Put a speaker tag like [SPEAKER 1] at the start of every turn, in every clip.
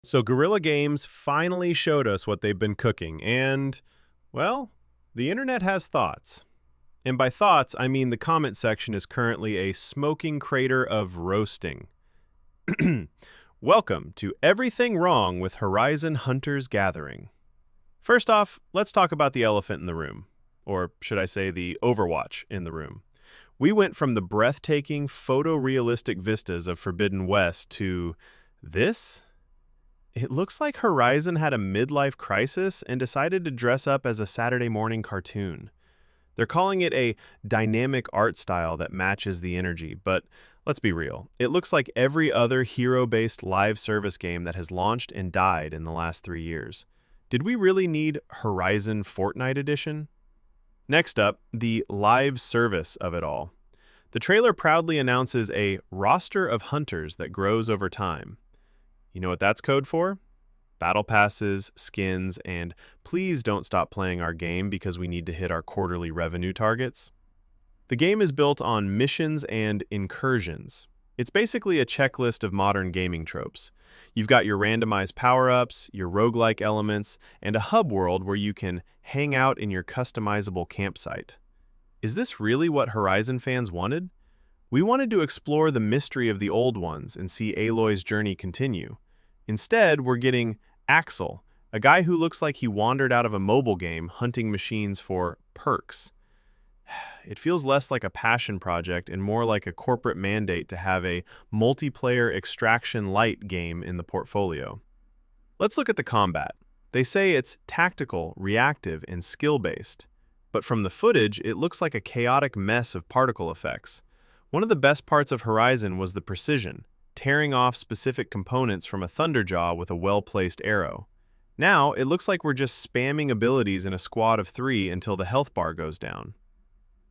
[SPEAKER 1] So Guerrilla Games finally showed us what they've been cooking, and, well, the internet has thoughts. And by thoughts, I mean the comment section is currently a smoking crater of roasting. Welcome to Everything Wrong with Horizon Hunters Gathering. First off, let's talk about the elephant in the room. Or should I say the Overwatch in the room. We went from the breathtaking, photorealistic vistas of Forbidden West to this. It looks like Horizon had a midlife crisis and decided to dress up as a Saturday morning cartoon. They're calling it a dynamic art style that matches the energy, but let's be real. It looks like every other hero-based live service game that has launched and died in the last 3 years. Did we really need Horizon Fortnite Edition? Next up, the live service of it all. The trailer proudly announces a roster of hunters that grows over time. You know what that's code for? Battle passes, skins, and please don't stop playing our game because we need to hit our quarterly revenue targets. The game is built on missions and incursions. It's basically a checklist of modern gaming tropes. You've got your randomized power-ups, your roguelike elements, and a hub world where you can hang out in your customizable campsite. Is this really what Horizon fans wanted? We wanted to explore the mystery of the old ones and see Aloy's journey continue. Instead, we're getting Axel, a guy who looks like he wandered out of a mobile game hunting machines for perks. It feels less like a passion project and more like a corporate mandate to have a multiplayer extraction light game in the portfolio. Let's look at the combat. They say it's tactical, reactive, and skill-based. But from the footage, it looks like a chaotic mess of particle effects. One of the best parts of Horizon was the precision, tearing off specific components from a Thunderjaw with a well-placed arrow. Now, it looks like we're just spamming abilities in a squad of 3 until the health bar goes down.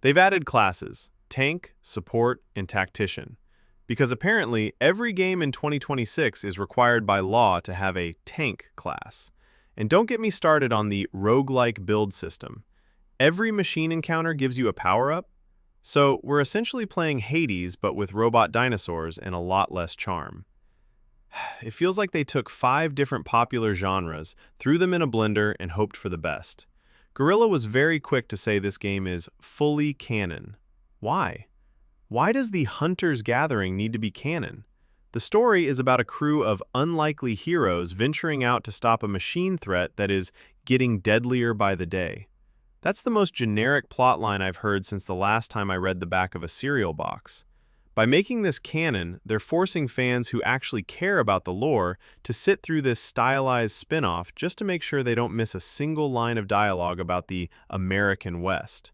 [SPEAKER 1] They've added classes, tank, support, and tactician, because apparently every game in 2026 is required by law to have a tank class. And don't get me started on the roguelike build system. Every machine encounter gives you a power-up, so we're essentially playing Hades but with robot dinosaurs and a lot less charm. It feels like they took 5 different popular genres, threw them in a blender, and hoped for the best. Guerrilla was very quick to say this game is fully canon. Why? Why does the Hunters Gathering need to be canon? The story is about a crew of unlikely heroes venturing out to stop a machine threat that is getting deadlier by the day. That's the most generic plotline I've heard since the last time I read the back of a cereal box. By making this canon, they're forcing fans who actually care about the lore to sit through this stylized spin-off just to make sure they don't miss a single line of dialogue about the American West.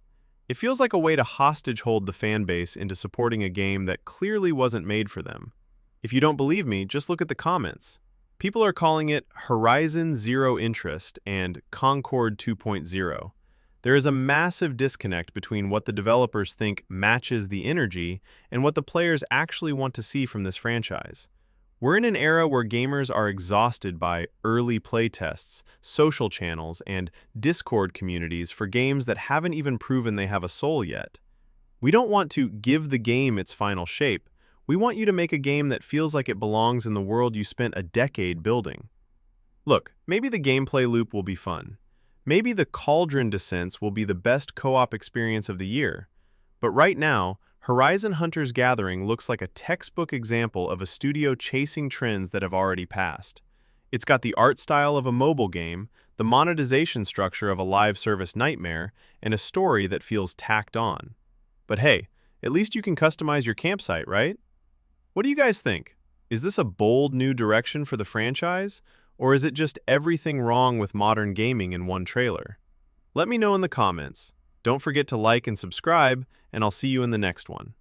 [SPEAKER 1] It feels like a way to hostage hold the fan base into supporting a game that clearly wasn't made for them. If you don't believe me, just look at the comments. People are calling it Horizon Zero Interest and Concord 2.0. There is a massive disconnect between what the developers think matches the energy and what the players actually want to see from this franchise. We're in an era where gamers are exhausted by early playtests, social channels, and Discord communities for games that haven't even proven they have a soul yet. We don't want to give the game its final shape. We want you to make a game that feels like it belongs in the world you spent a decade building. Look, maybe the gameplay loop will be fun. Maybe the Cauldron Descents will be the best co-op experience of the year. But right now, Horizon Hunters Gathering looks like a textbook example of a studio chasing trends that have already passed. It's got the art style of a mobile game, the monetization structure of a live service nightmare, and a story that feels tacked on. But hey, at least you can customize your campsite, right? What do you guys think? Is this a bold new direction for the franchise? Or is it just everything wrong with modern gaming in one trailer? Let me know in the comments. Don't forget to like and subscribe, and I'll see you in the next one.